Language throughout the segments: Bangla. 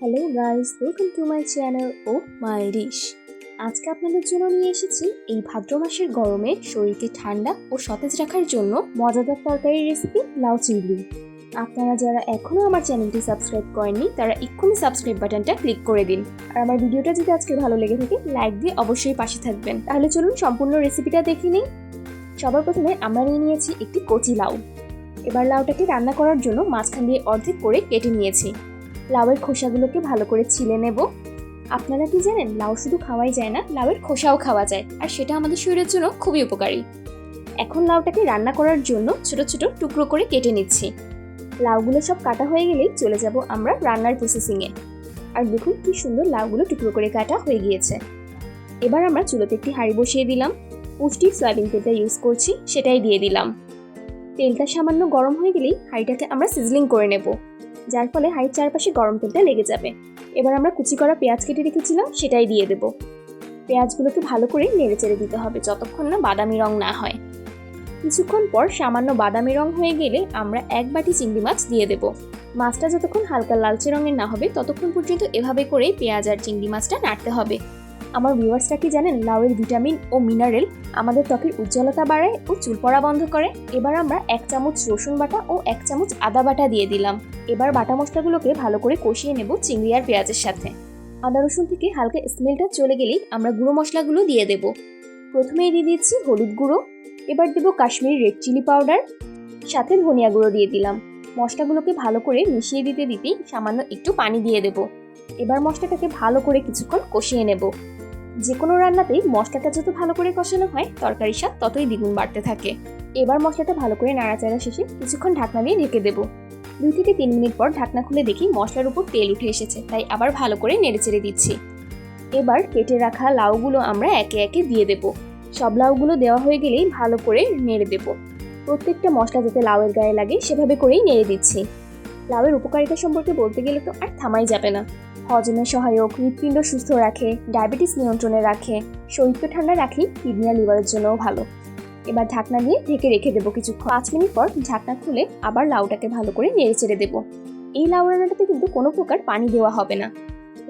Hello guys, welcome to my channel oh my dish. আজকে আপনাদের জন্য নিয়ে এসেছি এই ভাদ্র মাসের গরমে শরীরকে ঠান্ডা ও সতেজ রাখার জন্য মজাদার তরকারির রেসিপি লাউ চিংড়ি। আপনারা যারা এখনও আমার চ্যানেলটি সাবস্ক্রাইব করেননি তারা এক্ষুনি সাবস্ক্রাইব বাটনটা ক্লিক করে দিন। আর আমার ভিডিওটা যদি আজকে ভালো লেগে থাকে লাইক দিয়ে অবশ্যই পাশে থাকবেন। তাহলে চলুন সম্পূর্ণ রেসিপিটা দেখে নিই। সবার প্রথমে আমরা নিয়ে নিয়েছি একটি কচি লাউ। এবার লাউটাকে রান্না করার জন্য মাঝখান দিয়ে অর্ধেক করে কেটে নিয়েছি। লাউয়ের খোসাগুলোকে ভালো করে ছিলে নেব। আপনারা কি জানেন, লাউ শুধু খাওয়াই যায় না, লাউয়ের খোসাও খাওয়া যায়, আর সেটা আমাদের শরীরের জন্য খুবই উপকারী। এখন লাউটাকে রান্না করার জন্য ছোট ছোট টুকরো করে কেটে নিচ্ছি। লাউগুলো সব কাটা হয়ে গেলেই চলে যাব আমরা রান্নার প্রসেসিংয়ে। আর দেখুন কি সুন্দর লাউগুলো টুকরো করে কাটা হয়ে গিয়েছে। এবার আমরা চুলোতে একটি হাঁড়ি বসিয়ে দিলাম। পুষ্টির সয়াবিন তেলটা ইউজ করছি, সেটাই দিয়ে দিলাম। তেলটা সামান্য গরম হয়ে গেলেই হাঁড়িটাকে আমরা সিজলিং করে নেব, যার ফলে হাঁড়ির চারপাশে গরম তেলটা লেগে যাবে। এবার আমরা কুচি করা পেঁয়াজ কেটে রেখেছিলাম, সেটাই দিয়ে দেব। পেঁয়াজগুলোকে ভালো করে নেড়ে চেড়ে দিতে হবে যতক্ষণ না বাদামি রং না হয়। কিছুক্ষণ পর সামান্য বাদামি রং হয়ে গেলে আমরা এক বাটি চিংড়ি মাছ দিয়ে দেব। মাছটা যতক্ষণ হালকা লালচে রঙের না হবে ততক্ষণ পর্যন্ত এভাবে করে পেঁয়াজ আর চিংড়ি মাছটা নাড়তে হবে। আমার ভিউয়ার্সরা কি জানেন, লাউয়ের ভিটামিন ও মিনারেল আমাদের ত্বকের উজ্জ্বলতা বাড়ায় ও চুল পড়া বন্ধ করে। এবার আমরা 1 চামচ রসুন বাটা ও 1 চামচ আদা বাটা দিয়ে দিলাম। এবার বাটা মশলাগুলোকে ভালো করে কষিয়ে নেব চিংড়ি আর পেঁয়াজের সাথে। আদা রসুন থেকে হালকা স্মেলটা চলে গেলেই আমরা গুঁড়ো মশলাগুলো দিয়ে দেব। প্রথমেই দিয়ে দিচ্ছি হলুদ গুঁড়ো, এবার দেব কাশ্মীরি রেড চিলি পাউডার, সাথে ধনিয়া গুঁড়ো দিয়ে দিলাম। মশলাগুলোকে ভালো করে মিশিয়ে দিতে দিতেই সামান্য একটু পানি দিয়ে দেব। এবার মশলাটাকে ভালো করে কিছুক্ষণ কষিয়ে নেব। যে কোনো রান্নাতেই মশলাটা যত ভালো করে কষানো হয় তরকারির স্বাদ ততই দ্বিগুণ বাড়তে থাকে। এবার মশলাটা ভালো করে নাড়াচাড়া শেষে কিছুক্ষণ ঢাকনা দিয়ে ঢেকে দেব। 2 থেকে 3 মিনিট পর ঢাকনা খুলে দেখি মশলার উপর তেল উঠে এসেছে, তাই আবার ভালো করে নেড়েচেড়ে দিচ্ছি। এবার কেটে রাখা লাউগুলো আমরা একে একে দিয়ে দেব। সব লাউগুলো দেওয়া হয়ে গেলেই ভালো করে নেড়ে দেব। প্রত্যেকটা মশলা যাতে লাউয়ের গায়ে লাগে সেভাবে করেই নেড়ে দিচ্ছি। লাউয়ের উপকারিতা সম্পর্কে বলতে গেলে তো আর থামাই যাবে না। হজমে সহায়ক, হৃৎপিণ্ড সুস্থ রাখে, ডায়াবেটিস নিয়ন্ত্রণে রাখে, শরীরকে ঠান্ডা রাখি, কিডনি আর লিভারের জন্যও ভালো। এবার ঢাকনা দিয়ে ঢেকে রেখে দেবো কিছুক্ষণ। 5 মিনিট পর ঢাকনা খুলে আবার লাউটাকে ভালো করে নেড়ে চেড়ে দেবো। এই লাউ রান্নাটাতে কিন্তু কোনো প্রকার পানি দেওয়া হবে না।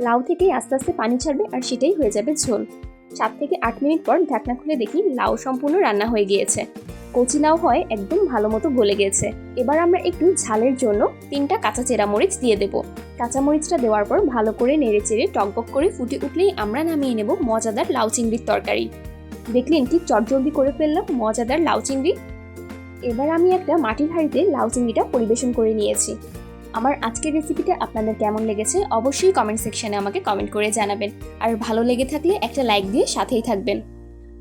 লাউ থেকেই আস্তে আস্তে পানি ছাড়বে আর সেটাই হয়ে যাবে ঝোল। 7 থেকে 8 মিনিট পর ঢাকনা খুলে দেখি লাউ সম্পূর্ণ রান্না হয়ে গিয়েছে। কচি লাউ হয় একদম ভালো মতো গলে গেছে। এবার আমরা একটু ঝালের জন্য 3টা কাঁচা চেরা মরিচ দিয়ে দেবো। কাঁচা মরিচটা দেওয়ার পর ভালো করে নেড়ে চেড়ে টকবক করে ফুটে উঠলেই আমরা নামিয়ে নেব মজাদার লাউ চিংড়ির তরকারি। দেখলেন কি চটজলদি করে ফেললাম মজাদার লাউ চিংড়ি। এবার আমি একটা মাটির হাঁড়িতে লাউ চিংড়িটা পরিবেশন করে নিয়েছি। আমার আজকের রেসিপিটা আপনাদের কেমন লেগেছে অবশ্যই কমেন্ট সেকশনে আমাকে কমেন্ট করে জানাবেন। আর ভালো লেগে থাকলে একটা লাইক দিয়ে সাথেই থাকবেন।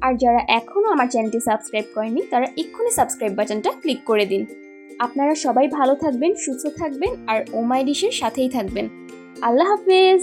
আর যারা এখনও আমার চ্যানেলটি সাবস্ক্রাইব করেনি তারা এক্ষুনি সাবস্ক্রাইব বাটনটা ক্লিক করে দিন। আপনারা সবাই ভালো থাকবেন, সুস্থ থাকবেন আর ও মাই ডিশের সাথেই থাকবেন। আল্লাহ হাফেজ।